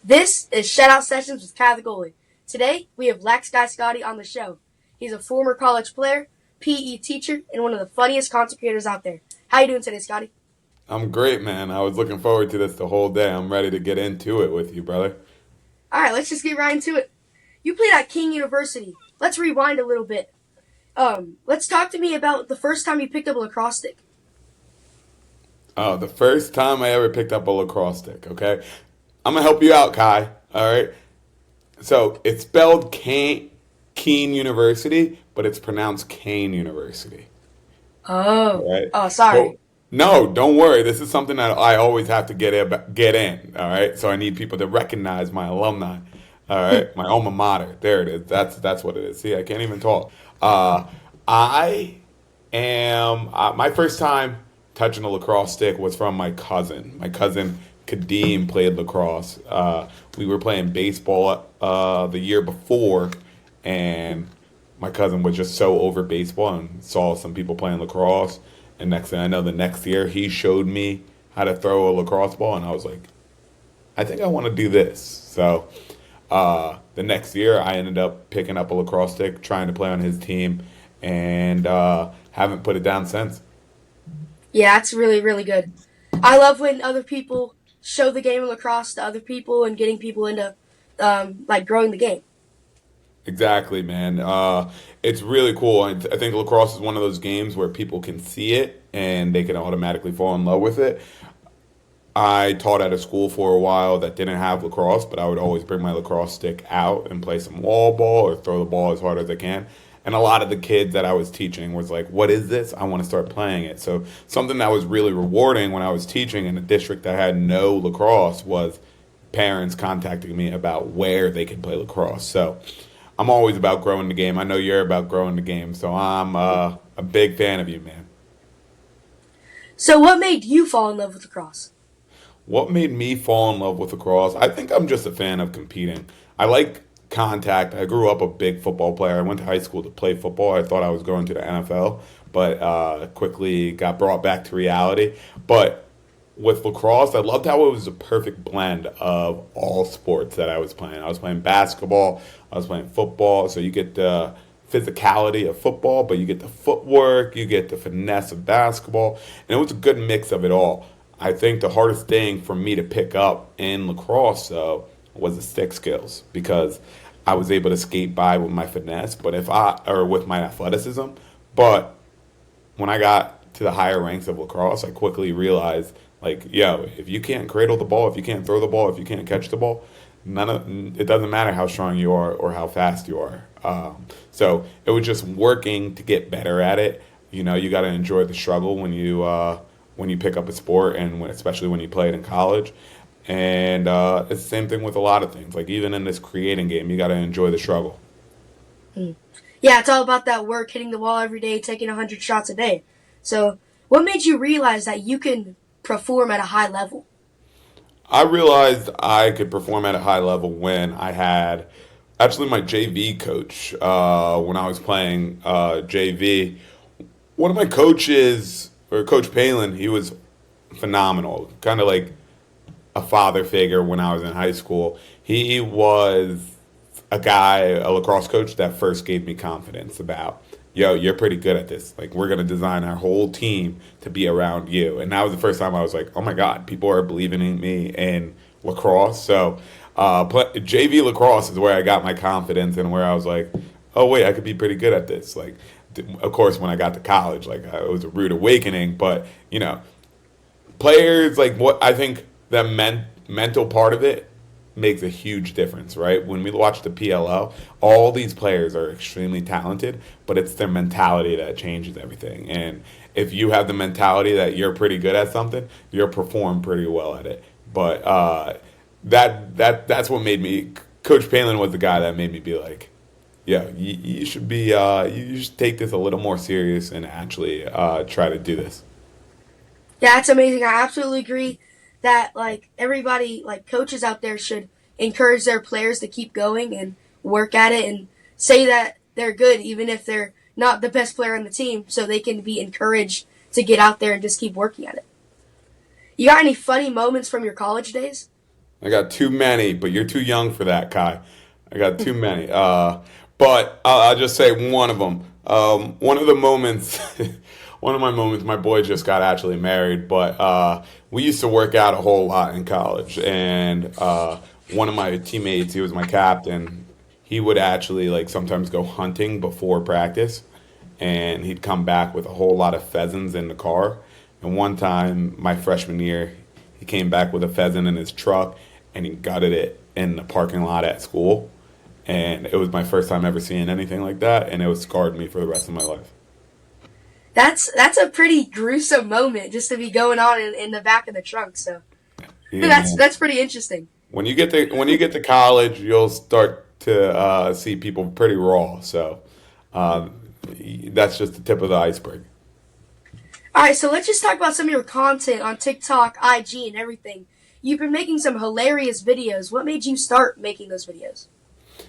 This is Shutout Sessions with KyTheGoalie. Today, we have Lax Guy Scotty on the show. He's a former college player, PE teacher, and one of the funniest content creators out there. How you doing today, Scotty? I'm great, man. I was looking forward to this the whole day. I'm ready to get into it with you, brother. All right, let's just get right into it. You played at King University. Let's rewind a little bit. Let's talk to me about the first time you picked up a lacrosse stick. Oh, the first time I ever picked up a lacrosse stick, okay? I'm going to help you out, Kai, all right? So it's spelled Keene University, but it's pronounced Kane University, Oh, all right? oh, sorry. Well, no, don't worry. This is something that I always have to get in, all right? So I need people to recognize my alumni, all right? My alma mater. There it is. That's what it is. See, I can't even talk. I am my first time touching a lacrosse stick was from my cousin. My cousin Kadeem played lacrosse. We were playing baseball the year before, and my cousin was just so over baseball and saw some people playing lacrosse. And next thing I know, the next year he showed me how to throw a lacrosse ball, and I was like, I think I want to do this. So the next year, I ended up picking up a lacrosse stick, trying to play on his team, and haven't put it down since. Yeah, that's really, really good. I love when other people show the game of lacrosse to other people and getting people into, growing the game. Exactly, man. It's really cool. I think lacrosse is one of those games where people can see it and they can automatically fall in love with it. I taught at a school for a while that didn't have lacrosse, but I would always bring my lacrosse stick out and play some wall ball or throw the ball as hard as I can. And a lot of the kids that I was teaching was like, "What is this? I want to start playing it." So something that was really rewarding when I was teaching in a district that had no lacrosse was parents contacting me about where they could play lacrosse. So I'm always about growing the game. I know you're about growing the game, so I'm a big fan of you, man. So what made you fall in love with lacrosse? What made me fall in love with lacrosse? I think I'm just a fan of competing. I like contact. I grew up a big football player. I went to high school to play football. I thought I was going to the NFL, but quickly got brought back to reality. But with lacrosse, I loved how it was a perfect blend of all sports that I was playing. I was playing basketball, I was playing football, so you get the physicality of football, but you get the footwork, you get the finesse of basketball, and it was a good mix of it all. I think the hardest thing for me to pick up in lacrosse, though, was the stick skills because I was able to skate by with my finesse, or with my athleticism. But when I got to the higher ranks of lacrosse, I quickly realized, like, yo, if you can't cradle the ball, if you can't throw the ball, if you can't catch the ball, it doesn't matter how strong you are or how fast you are. So it was just working to get better at it. You know, you got to enjoy the struggle when you pick up a sport, and especially when you play it in college. And it's the same thing with a lot of things. Like even in this creating game, you got to enjoy the struggle. Hmm. Yeah, it's all about that work, hitting the wall every day, taking 100 shots a day. So what made you realize that you can perform at a high level? I realized I could perform at a high level when I had actually my JV coach when I was playing JV. One of my coaches, or Coach Palin, he was phenomenal. Kind of like a father figure when I was in high school. He was a lacrosse coach that first gave me confidence about, yo, you're pretty good at this. Like, we're going to design our whole team to be around you. And that was the first time I was like, oh my God, people are believing in me in lacrosse. So, JV lacrosse is where I got my confidence and where I was like, oh wait, I could be pretty good at this. Like, of course, when I got to college, like, it was a rude awakening, but, players, like, what I think the mental part of it makes a huge difference, right? When we watch the PLO, all these players are extremely talented, but it's their mentality that changes everything. And if you have the mentality that you're pretty good at something, you'll perform pretty well at it. But that's what made me. Coach Palin was the guy that made me be like, yeah, you should be you should take this a little more serious and actually try to do this. Yeah, that's amazing. I absolutely agree that everybody, coaches out there should encourage their players to keep going and work at it and say that they're good even if they're not the best player on the team, so they can be encouraged to get out there and just keep working at it. You got any funny moments from your college days? I got too many, but you're too young for that, Kai. I got too many. But I'll just say one of them. One of the moments, one of my moments, my boy just got actually married, but we used to work out a whole lot in college. And one of my teammates, he was my captain, he would actually like sometimes go hunting before practice. And he'd come back with a whole lot of pheasants in the car. And one time, my freshman year, he came back with a pheasant in his truck and he gutted it in the parking lot at school. And it was my first time ever seeing anything like that, and it was scarred me for the rest of my life. That's a pretty gruesome moment just to be going on in the back of the trunk. So Yeah, that's pretty interesting. When you get to college, you'll start to see people pretty raw. So uh, that's just the tip of the iceberg. All right, so let's just talk about some of your content on TikTok, IG, and everything. You've been making some hilarious videos. What made you start making those videos?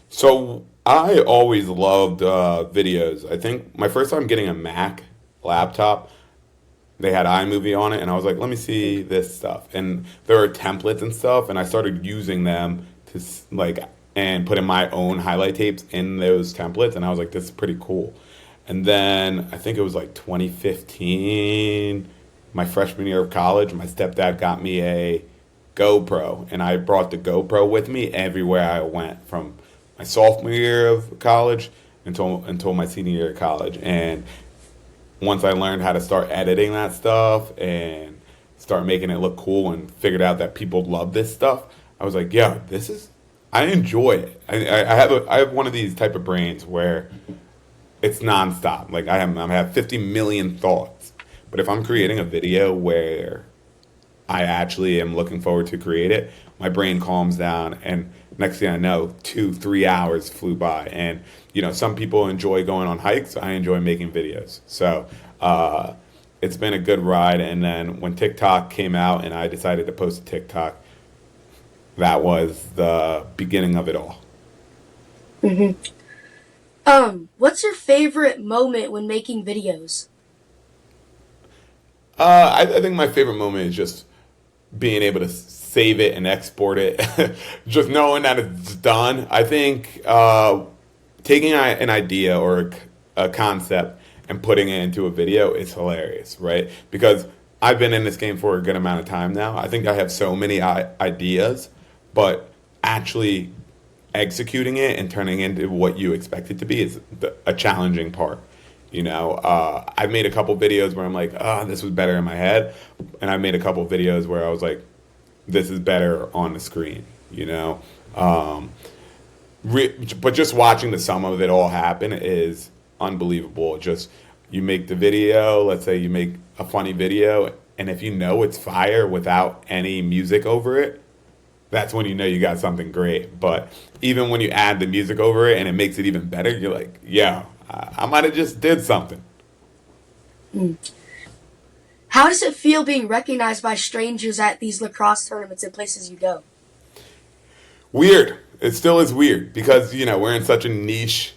So I always loved videos. I think my first time getting a Mac laptop, they had iMovie on it, and I was like, let me see this stuff. And there are templates and stuff, and I started using them to like and putting my own highlight tapes in those templates, and I was like, this is pretty cool. And then I think it was like 2015, my freshman year of college, my stepdad got me a GoPro, and I brought the GoPro with me everywhere I went from my sophomore year of college until my senior year of college. And once I learned how to start editing that stuff and start making it look cool and figured out that people love this stuff, I was like, yeah, I enjoy it. I have one of these type of brains where it's nonstop. Like I have 50 million thoughts. But if I'm creating a video where I actually am looking forward to create it, my brain calms down, and next thing I know, 2 3 hours flew by. And some people enjoy going on hikes. I enjoy making videos. So it's been a good ride. And then when TikTok came out and I decided to post a TikTok, that was the beginning of it all. What's your favorite moment when making videos? I think my favorite moment is just being able to save it and export it, just knowing that it's done. I think taking an idea or a concept and putting it into a video is hilarious, right? Because I've been in this game for a good amount of time now. I think I have so many ideas, but actually executing it and turning it into what you expect it to be is a challenging part. I've made a couple videos where I'm like, this was better in my head. And I made a couple videos where I was like, this is better on the screen, but just watching the sum of it all happen is unbelievable. Just, you make the video, let's say you make a funny video, and if you know it's fire without any music over it, that's when you know you got something great. But even when you add the music over it and it makes it even better, you're like, yeah, I might have just did something. How does it feel being recognized by strangers at these lacrosse tournaments and places you go? Weird. It still is weird because, we're in such a niche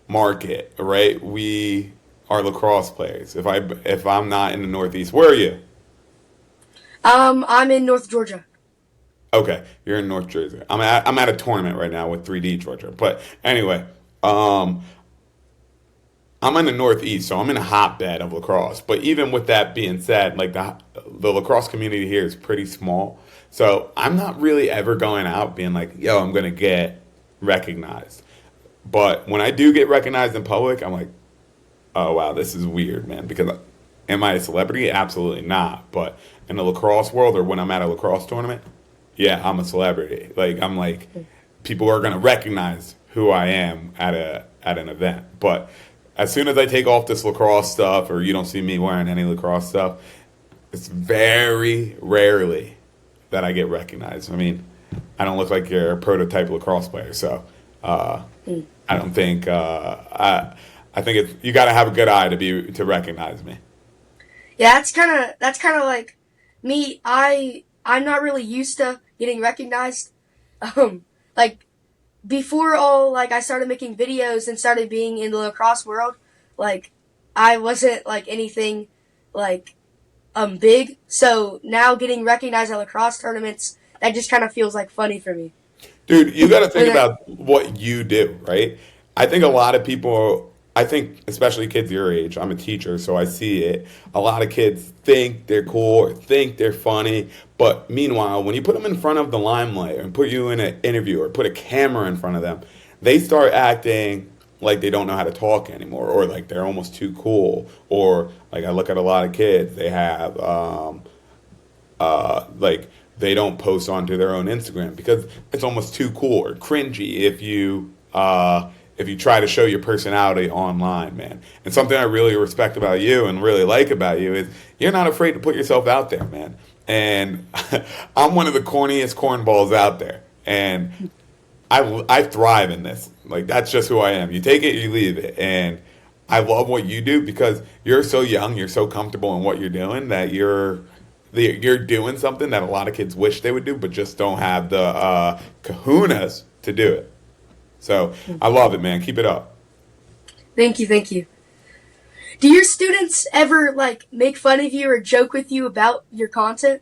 market, right? We are lacrosse players. If I'm not in the Northeast, where are you? I'm in North Georgia. Okay, you're in North Jersey. I'm at a tournament right now with 3D Georgia. But anyway, I'm in the Northeast, so I'm in a hotbed of lacrosse. But even with that being said, like the lacrosse community here is pretty small. So I'm not really ever going out being like, yo, I'm going to get recognized. But when I do get recognized in public, I'm like, oh, wow, this is weird, man. Because am I a celebrity? Absolutely not. But in the lacrosse world, or when I'm at a lacrosse tournament, yeah, I'm a celebrity. Like, I'm like, people are going to recognize who I am at an event. But as soon as I take off this lacrosse stuff, or you don't see me wearing any lacrosse stuff, it's very rarely that I get recognized. I mean, I don't look like you're a prototype lacrosse player, so I don't think I think you got to have a good eye to recognize me. Yeah, that's kind of like me. I'm not really used to getting recognized. Like before I started making videos and started being in the lacrosse world, like I wasn't like anything like big. So now getting recognized at lacrosse tournaments that just kind of feels like funny for me. Dude, you got to think And I, about what you do, right? I think a lot of people, I think especially kids your age, I'm a teacher, so I see it. A lot of kids think they're cool or think they're funny, but meanwhile, when you put them in front of the limelight and put you in an interview or put a camera in front of them, they start acting like they don't know how to talk anymore, or like they're almost too cool, or like I look at a lot of kids, they have like they don't post onto their own Instagram because it's almost too cool or cringy if you try to show your personality online, man. And something I really respect about you and really like about you is you're not afraid to put yourself out there, man. And I'm one of the corniest cornballs out there, and I thrive in this. Like that's just who I am. You take it, you leave it, and I love what you do because you're so young, you're so comfortable in what you're doing that you're doing something that a lot of kids wish they would do, but just don't have the kahunas to do it. So I love it, man. Keep it up. thank you, thank you. Do your students ever like make fun of you or joke with you about your content?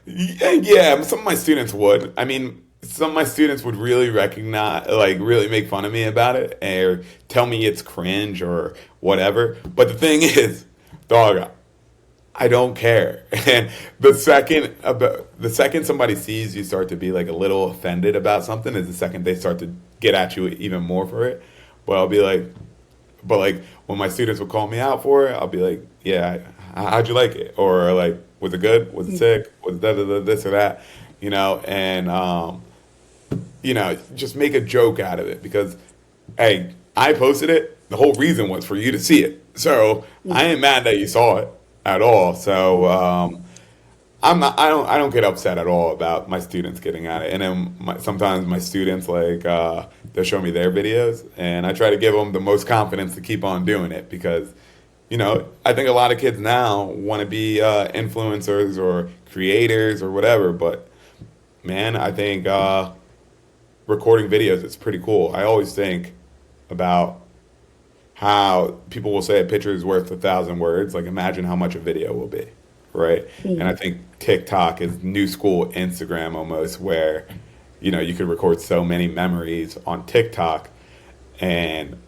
Yeah, some of my students would. I mean, some of my students would really recognize, like, really make fun of me about it, or tell me it's cringe or whatever. But the thing is, dog, I don't care. And the second somebody sees you start to be like a little offended about something is the second they start to get at you even more for it. But I'll be like, but like when my students would call me out for it, I'll be like, yeah, how'd you like it? Or like, was it good? Was it sick? Was it this or that? And just make a joke out of it because, hey, I posted it. The whole reason was for you to see it. So I ain't mad that you saw it at all. So I don't get upset at all about my students getting at it. And then sometimes my students they'll show me their videos, and I try to give them the most confidence to keep on doing it because I think a lot of kids now want to be influencers or creators or whatever. But man, I think recording videos is pretty cool. I always think about how people will say a picture is worth 1,000 words. Like imagine how much a video will be, right? And I think TikTok is new school Instagram almost, where you could record so many memories on TikTok. And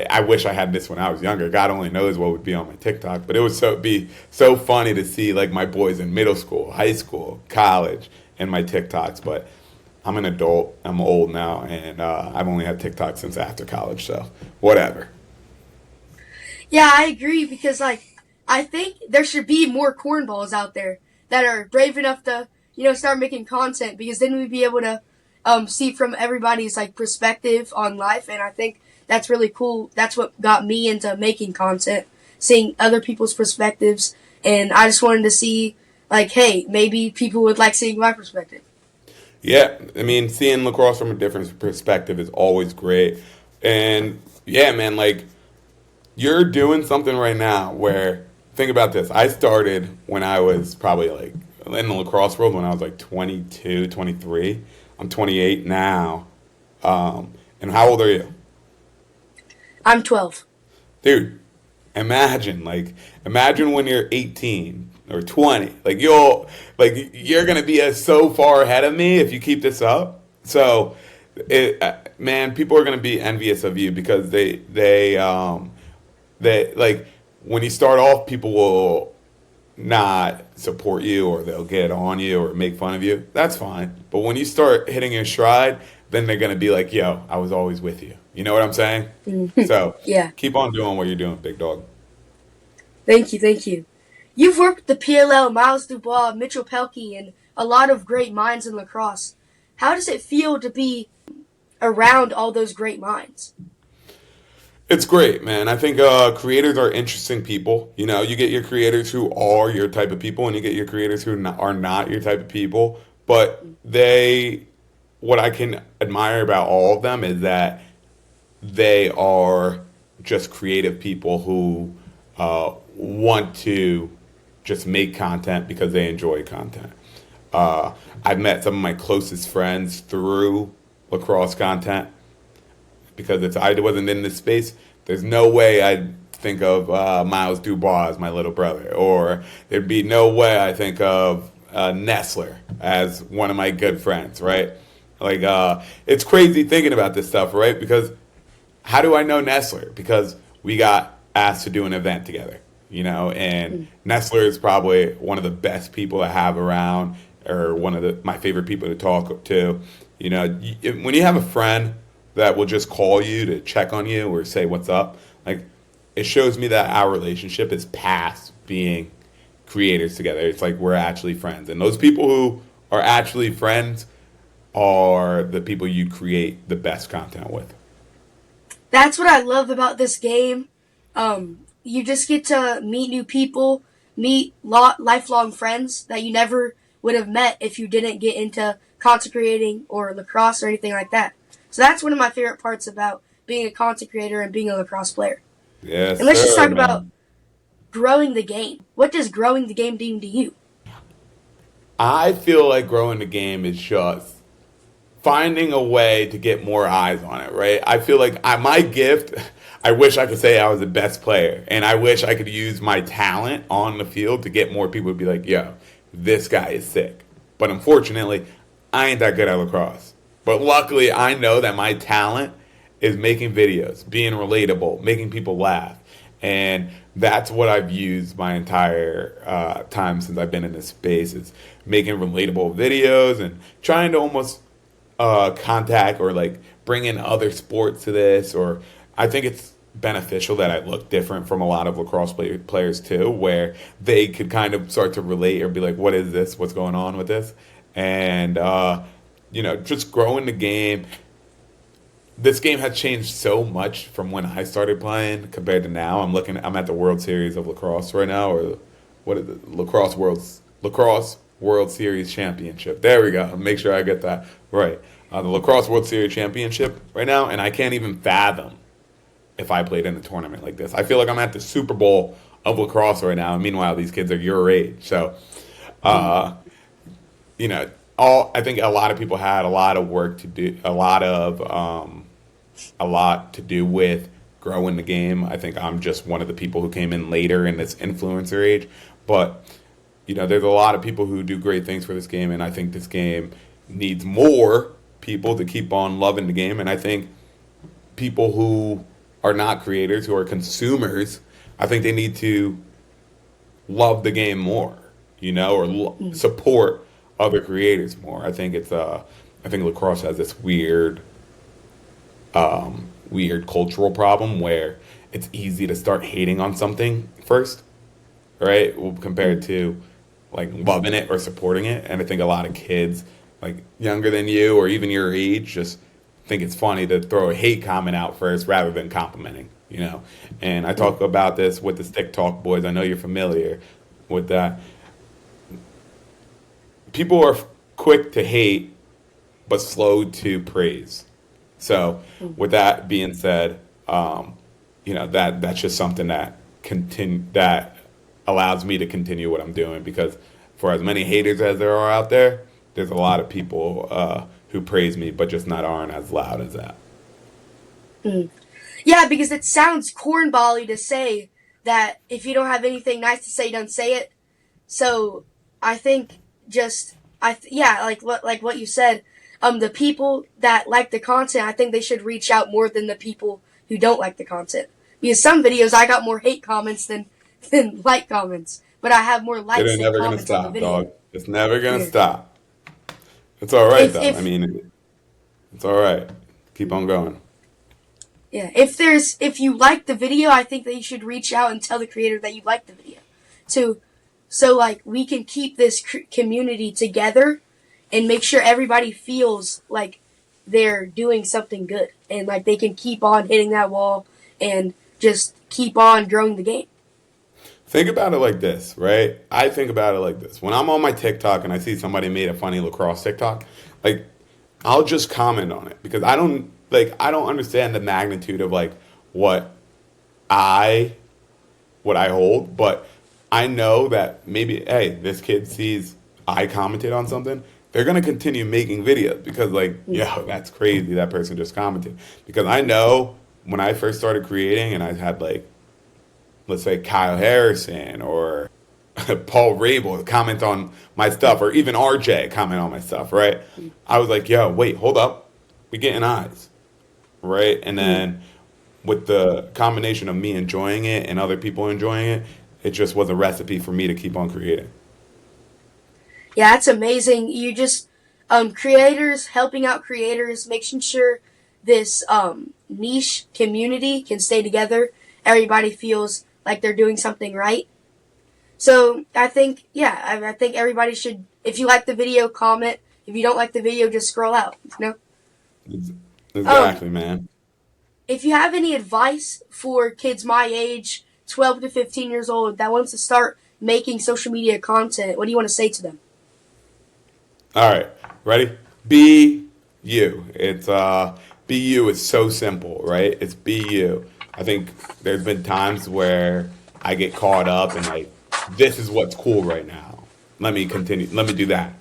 I wish I had this when I was younger. God only knows what would be on my TikTok, but it would be so funny to see like my boys in middle school, high school, college, and my TikToks. But I'm an adult. I'm old now, and I've only had TikTok since after college, so whatever. Yeah, I agree because like I think there should be more cornballs out there that are brave enough to start making content because then we'd be able to see from everybody's like perspective on life, and I think that's really cool. That's what got me into making content, seeing other people's perspectives, and I just wanted to see like, hey, maybe people would like seeing my perspective. Yeah, I mean, seeing lacrosse from a different perspective is always great. And yeah, man, like you're doing something right now where think about this. I started when I was probably like in the lacrosse world when I was like 22, 23. I'm 28 now. And how old are you? I'm 12. Dude, imagine when you're 18 or 20. You're going to be so far ahead of me if you keep this up. So, man, people are going to be envious of you because they like when you start off, people will not support you or they'll get on you or make fun of you. That's fine. But when you start hitting your stride, then they're going to be like, yo, I was always with you. You know what I'm saying? So Yeah. keep on doing what you're doing, big dog. Thank you, thank you. You've worked with the PLL, Miles Dubois, Mitchell Pelkey, and a lot of great minds in lacrosse. How does it feel to be around all those great minds? It's great, man. I think creators are interesting people. You get your creators who are your type of people, and you get your creators who are not your type of people. But what I can admire about all of them is that they are just creative people who want to just make content because they enjoy content. I've met some of my closest friends through lacrosse content because if I wasn't in this space, there's no way I'd think of Miles Dubois as my little brother, or there'd be no way I think of Nestler as one of my good friends, right? Like, it's crazy thinking about this stuff, right? Because how do I know Nestler? Because we got asked to do an event together, and Nestler is probably one of the best people I have around, or one of my favorite people to talk to. When you have a friend that will just call you to check on you or say what's up, like, it shows me that our relationship is past being creators together. It's like we're actually friends. And those people who are actually friends are the people you create the best content with. That's what I love about this game. You just get to meet new people, meet lifelong friends that you never would have met if you didn't get into content creating or lacrosse or anything like that. So that's one of my favorite parts about being a content creator and being a lacrosse player. Yes, and let's just sir, talk about man. growing the game. What does growing the game mean to you? I feel like growing the game is just finding a way to get more eyes on it, right? I feel like my gift, I wish I could say I was the best player, and I wish I could use my talent on the field to get more people to be like, yo, this guy is sick. But unfortunately, I ain't that good at lacrosse. But luckily, I know that my talent is making videos, being relatable, making people laugh. And that's what I've used my entire time since I've been in this space, is making relatable videos and trying to almost contact or like bring in other sports to this. Or I think it's beneficial that I look different from a lot of lacrosse players too, where they could kind of start to relate or be like, what is this? What's going on with this? And, just growing the game. This game has changed so much from when I started playing compared to now. I'm at the World Series of Lacrosse right now, or what is it? Lacrosse World Series Championship. There we go. Make sure I get that right. The Lacrosse World Series Championship right now, and I can't even fathom if I played in a tournament like this. I feel like I'm at the Super Bowl of lacrosse right now, and meanwhile, these kids are your age. So, you know, I think a lot of people had a lot of work to do, a lot to do with growing the game. I think I'm just one of the people who came in later in this influencer age, but there's a lot of people who do great things for this game, and I think this game needs more people to keep on loving the game. And I think people who are not creators, who are consumers, I think they need to love the game more, or support other creators more. I think I think lacrosse has this weird cultural problem where it's easy to start hating on something first, right? Compared to like loving it or supporting it. And I think a lot of kids, like younger than you or even your age, just think it's funny to throw a hate comment out first rather than complimenting. And I talk about this with the Stick Talk boys. I know you're familiar with that. People are quick to hate, but slow to praise. So, with that being said, that's just something that allows me to continue what I'm doing, because for as many haters as there are out there, there's a lot of people who praise me, but just aren't as loud as that. Yeah, because it sounds cornbally to say that if you don't have anything nice to say, don't say it. So I think like what you said. The people that like the content, I think they should reach out more than the people who don't like the content. Because some videos I got more hate comments than like comments, but I have more It likes ain't than never gonna comments on the stop, video. dog. It's never gonna Yeah. stop. It's all right though. I If mean, it's all right. Keep on going. Yeah, if you like the video, I think that you should reach out and tell the creator that you like the video. So like we can keep this community together and make sure everybody feels like they're doing something good and like they can keep on hitting that wall and just keep on growing the game. Think about it like this, right? I think about it like this. When I'm on my TikTok and I see somebody made a funny lacrosse TikTok, like I'll just comment on it, because I don't understand the magnitude of like what I hold, but I know that maybe, hey, this kid sees I commented on something, they're gonna continue making videos because like, yo, that's crazy, that person just commented. Because I know when I first started creating and I had like, let's say Kyle Harrison or Paul Rabel comment on my stuff, or even RJ comment on my stuff, right? I was like, yo, wait, hold up. We getting eyes, right? And then with the combination of me enjoying it and other people enjoying it, it just was a recipe for me to keep on creating. Yeah, that's amazing. You just creators helping out creators, making sure this niche community can stay together. Everybody feels like they're doing something right. So I think, yeah, I think everybody should. If you like the video, comment. If you don't like the video, just scroll out. Exactly, man. If you have any advice for kids my age, 12 to 15 years old, that wants to start making social media content, what do you want to say to them? All right, ready? Be you. It's be you is so simple, right? It's be you. I think there's been times where I get caught up in like, this is what's cool right now. Let me continue. Let me do that.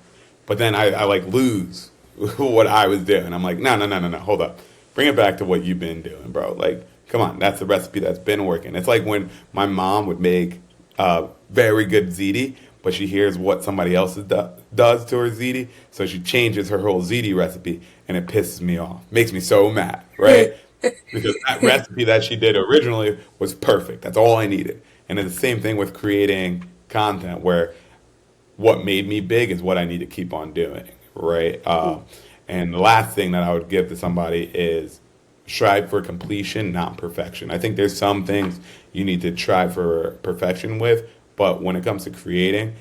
But then I like lose what I was doing. I'm like, no. Hold up. Bring it back to what you've been doing, bro. Like, come on. That's the recipe that's been working. It's like when my mom would make very good ziti, but she hears what somebody else does to her ziti, so she changes her whole ziti recipe, and it pisses me off. Makes me so mad, right? Because that recipe that she did originally was perfect. That's all I needed. And it's the same thing with creating content, where what made me big is what I need to keep on doing, right? And the last thing that I would give to somebody is strive for completion, not perfection. I think there's some things you need to try for perfection with, but when it comes to creating,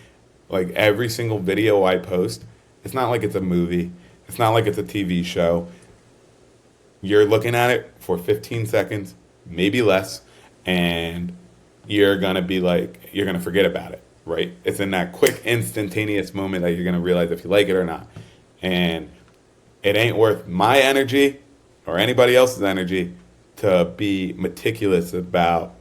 like every single video I post, it's not like it's a movie. It's not like it's a TV show. You're looking at it for 15 seconds, maybe less, and you're going to be like, you're going to forget about it, right? It's in that quick, instantaneous moment that you're going to realize if you like it or not. And it ain't worth my energy or anybody else's energy to be meticulous about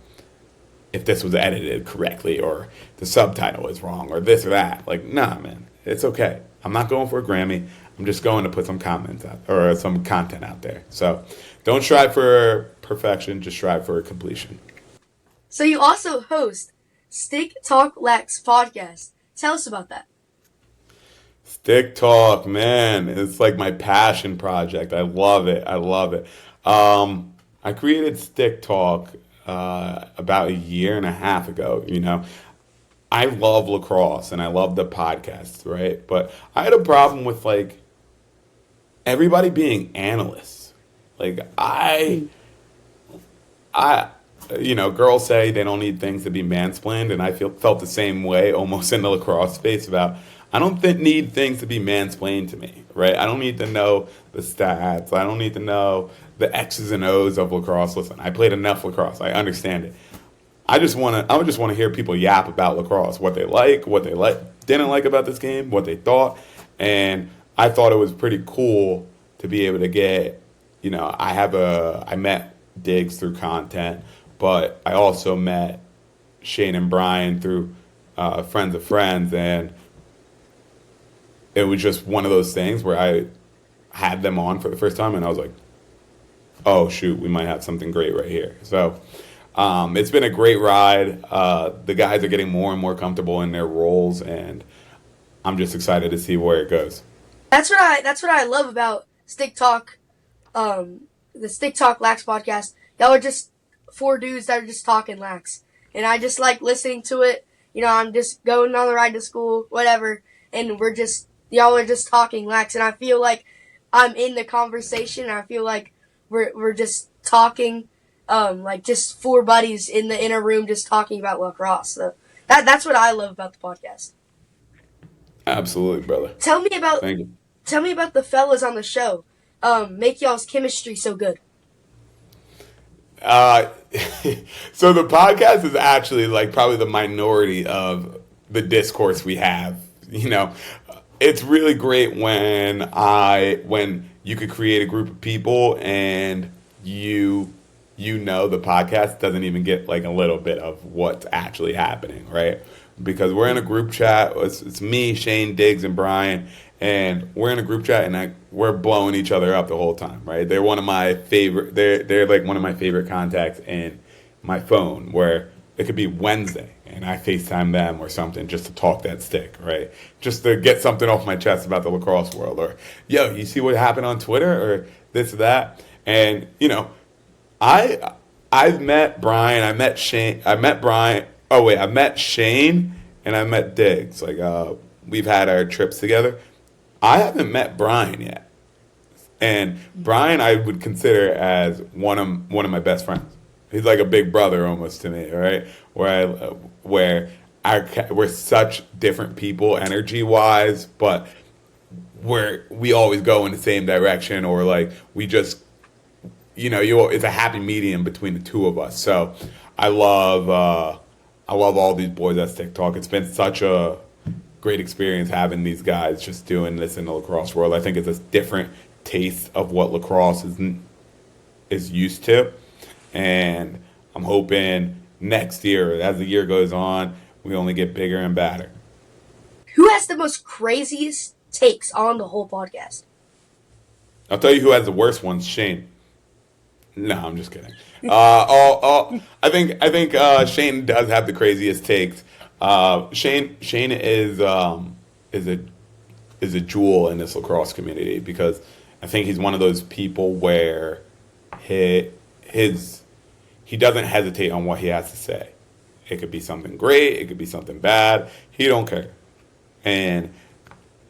if this was edited correctly or the subtitle is wrong or this or that. Like, nah, man, it's okay. I'm not going for a Grammy. I'm just going to put some comments out or some content out there. So don't strive for perfection, just strive for completion. So you also host Stick Talk Lax podcast. Tell us about that. Stick Talk, man, it's like my passion project. I love it. I love it. I created Stick Talk about a year and a half ago. You know, I love lacrosse and I love the podcast, right? But I had a problem with like everybody being analysts. Like you know, girls say they don't need things to be mansplained, and I felt the same way almost in the lacrosse space about I don't need things to be mansplained to me, right? I don't need to know the stats. I don't need to know the X's and O's of lacrosse. Listen, I played enough lacrosse. I understand it. I just want to hear people yap about lacrosse, what they didn't like about this game, what they thought, and I thought it was pretty cool to be able to get, you know, I met Diggs through content, but I also met Shane and Brian through friends of friends, and it was just one of those things where I had them on for the first time, and I was like, oh, shoot, we might have something great right here. So it's been a great ride. The guys are getting more and more comfortable in their roles, and I'm just excited to see where it goes. That's what I love about Stick Talk, the Stick Talk Lax podcast. Y'all are just four dudes that are just talking lax, and I just like listening to it. You know, I'm just going on the ride to school, whatever, and y'all are just talking lax, and I feel like I'm in the conversation. I feel like we're just talking, like just four buddies in a room just talking about lacrosse. So that's what I love about the podcast. Absolutely, brother. Thank you. Tell me about the fellas on the show. Make y'all's chemistry so good. So the podcast is actually like probably the minority of the discourse we have. You know, it's really great when you could create a group of people and you know the podcast doesn't even get like a little bit of what's actually happening, right? Because we're in a group chat. It's me, Shane, Diggs, and Brian, and we're in a group chat, and we're blowing each other up the whole time, right? They're one of my favorite. They're like one of my favorite contacts in my phone. Where it could be Wednesday, and I FaceTime them or something just to talk that stick, right? Just to get something off my chest about the lacrosse world. Or, yo, you see what happened on Twitter or this or that? And, I I've met Brian, I met Shane, I met Brian. Oh wait, I met Shane and I met Diggs. Like we've had our trips together. I haven't met Brian yet. And Brian I would consider as one of my best friends. He's like a big brother almost to me, right? We're such different people energy wise, but we always go in the same direction, or like we just it's a happy medium between the two of us. So I love all these boys at Stick Talk. It's been such a great experience having these guys just doing this in the lacrosse world. I think it's a different taste of what lacrosse is used to, and I'm hoping next year, as the year goes on, we only get bigger and badder. Who has the most craziest takes on the whole podcast? I'll tell you who has the worst ones, Shane. No, I'm just kidding. I think Shane does have the craziest takes. Shane is a jewel in this lacrosse community, because I think he's one of those people where he doesn't hesitate on what he has to say. It could be something great, it could be something bad. He don't care, and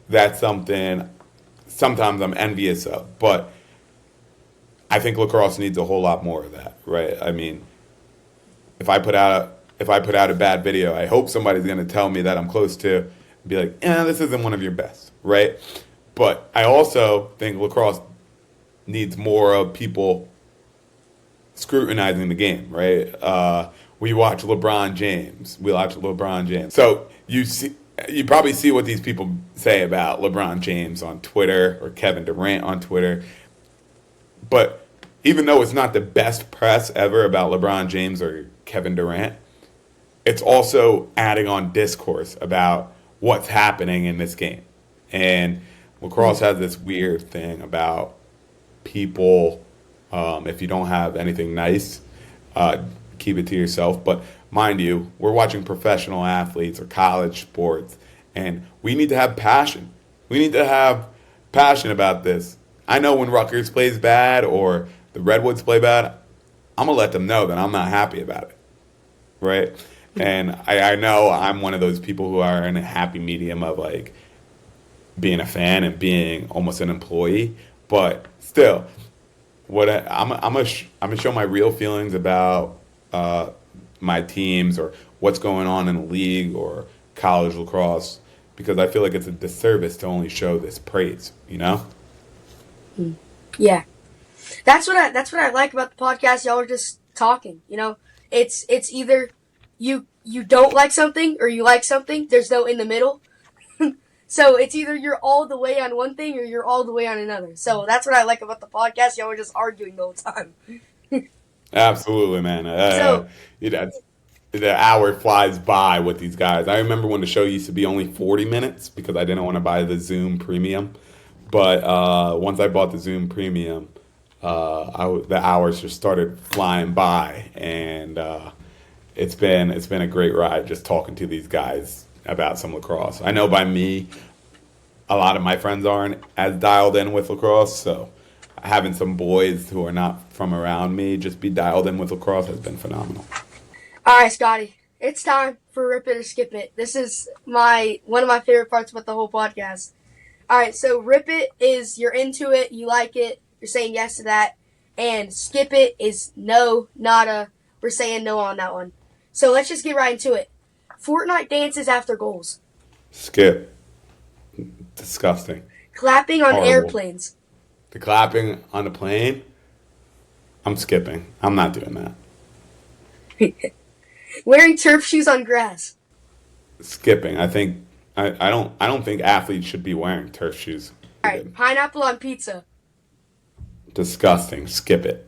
that's something sometimes I'm envious of, but I think lacrosse needs a whole lot more of that, right? I mean, if I put out a bad video, I hope somebody's going to tell me that I'm close to, be like, this isn't one of your best, right? But I also think lacrosse needs more of people scrutinizing the game, right? We watch LeBron James. So you probably see what these people say about LeBron James on Twitter, or Kevin Durant on Twitter. But even though it's not the best press ever about LeBron James or Kevin Durant, it's also adding on discourse about what's happening in this game. And lacrosse has this weird thing about people, if you don't have anything nice, keep it to yourself. But mind you, we're watching professional athletes or college sports, and we need to have passion. We need to have passion about this. I know when Rutgers plays bad or the Redwoods play bad, I'm going to let them know that I'm not happy about it, right? And I know I'm one of those people who are in a happy medium of like being a fan and being almost an employee, but still, I'm gonna show my real feelings about my teams or what's going on in the league or college lacrosse, because I feel like it's a disservice to only show this praise, Yeah, that's what I like about the podcast. Y'all are just talking. It's either you don't like something or you like something. There's no in the middle. So it's either you're all the way on one thing or you're all the way on another. So that's what I like about the podcast. Y'all are just arguing the whole time. Absolutely, man. The hour flies by with these guys. I remember when the show used to be only 40 minutes because I didn't want to buy the Zoom Premium. But once I bought the Zoom Premium, the hours just started flying by, and it's been a great ride just talking to these guys about some lacrosse. I know by me, a lot of my friends aren't as dialed in with lacrosse, so having some boys who are not from around me just be dialed in with lacrosse has been phenomenal. All right, Scotty, it's time for Rip It or Skip It. This is one of my favorite parts about the whole podcast. All right, so Rip It is you're into it, you like it, you're saying yes to that, and Skip It is no, nada, we're saying no on that one. So let's just get right into it. Fortnite dances after goals. Skip. Disgusting. Clapping on Horrible. airplanes. The clapping on the plane, I'm skipping. I'm not doing that. Wearing turf shoes on grass. Skipping. I don't think athletes should be wearing turf shoes. All right, pineapple on pizza. Disgusting. Skip it.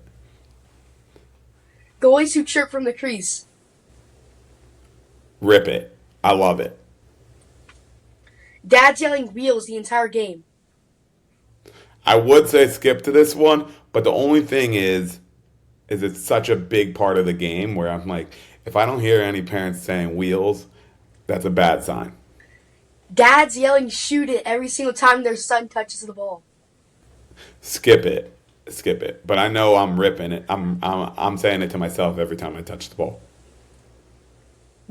Goalies who chirp from the crease. Rip it. I love it. Dads yelling wheels the entire game. I would say skip to this one, but the only thing is it's such a big part of the game where I'm like, If I don't hear any parents saying wheels, that's a bad sign. Dads yelling shoot it every single time their son touches the ball. Skip it. Skip it. But I know I'm ripping it. I'm saying it to myself every time I touch the ball.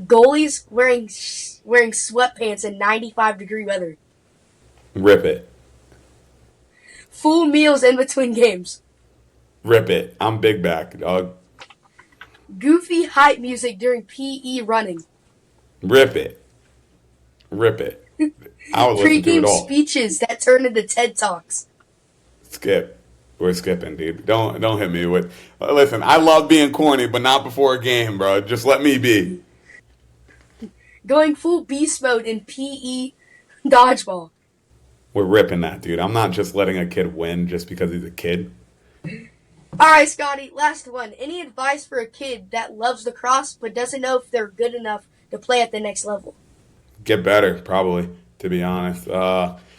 Goalies wearing sweatpants in 95-degree weather. Rip it. Full meals in between games. Rip it. I'm big back, dog. Goofy hype music during PE running. Rip it. Rip it. I would listen to it Pre-game all. speeches that turn into TED Talks. Skip. We're skipping, dude. Don't hit me with. Listen, I love being corny, but not before a game, bro. Just let me be. Going full beast mode in PE dodgeball. We're ripping that, dude. I'm not just letting a kid win just because he's a kid. Alright, Scotty, last one. Any advice for a kid that loves lacrosse but doesn't know if they're good enough to play at the next level? Get better, probably. To be honest,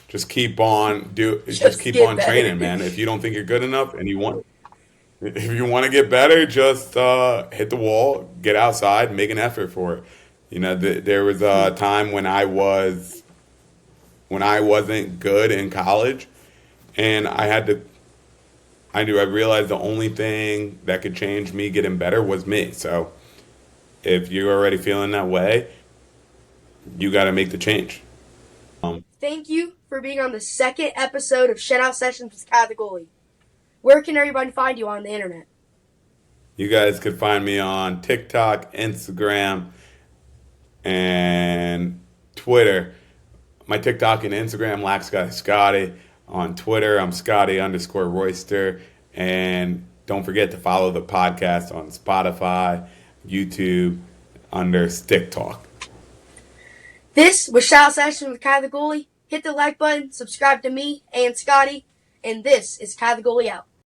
just keep on keep get on better. training, man. If you don't think you're good enough and if you want to get better, just hit the wall, get outside, make an effort for it. You know, there was a time when I wasn't good in college, and I realized the only thing that could change me getting better was me. So if you're already feeling that way, you got to make the change. Thank you for being on the second episode of Shutout Sessions with KyTheGoalie. Where can everybody find you on the internet? You guys could find me on TikTok, Instagram, and Twitter. My TikTok and Instagram, Lax Guy Scotty. On Twitter, I'm Scotty_Royster. And don't forget to follow the podcast on Spotify, YouTube, under Stick Talk. This was Shutout Sessions with KyTheGoalie. Hit the like button, subscribe to me and Scotty, and this is KyTheGoalie out.